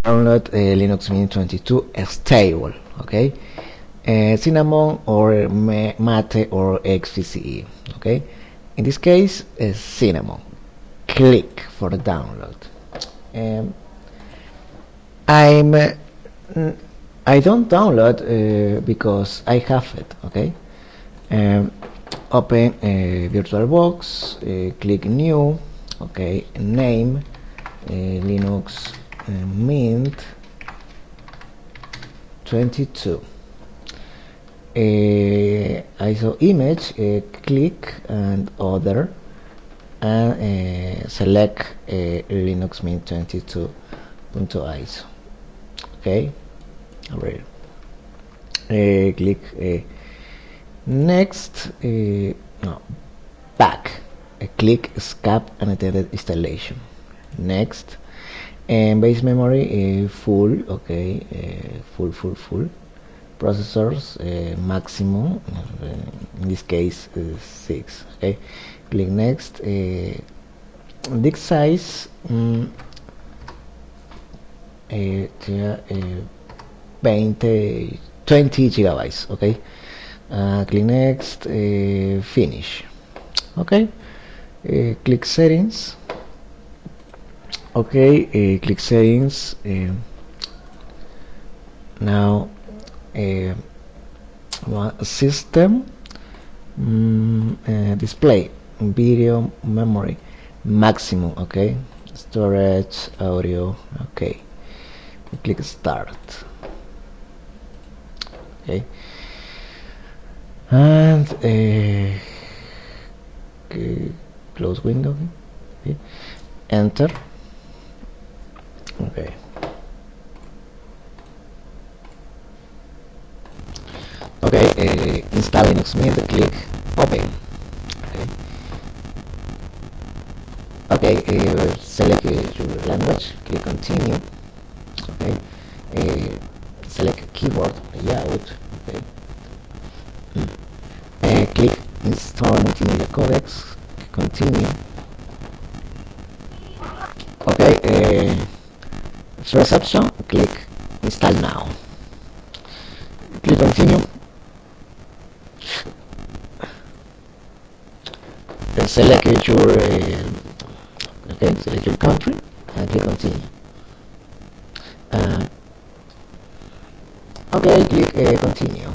download Linux Mint 22 stable, okay? Cinnamon or Mate or XFCE, okay? In this case, Cinnamon. Click for the download. I don't download because I have it, okay? Open VirtualBox, click New, okay, name Linux Mint 22. ISO image, click and other, and select Linux Mint 22.iso. Okay, alright. Click next, no, back. Click escape unattended installation. Next, and base memory full, okay, full. Processors maximum, in this case 6, okay. Click next. Disk size 20 gigabytes, okay. Click next. Finish, okay. Click settings, okay. Click settings. Now system, display, video, memory maximum, okay. Storage, audio, okay. Click start, okay. And close window, okay. Enter, okay. Okay, install Linux Mint, click open, okay. Select your language, click continue, okay. Select keyboard layout, okay. Click install multimedia codecs, continue, okay. First option, click install now, click continue. Select your select your country and click continue. Okay, click continue.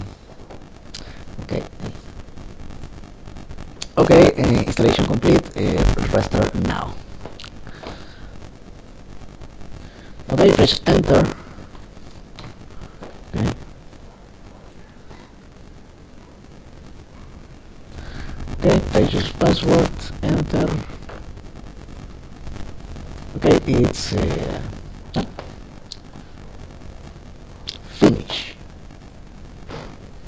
Okay, installation complete. Restart now. Okay, press enter. Okay, type your password, enter. Okay, it's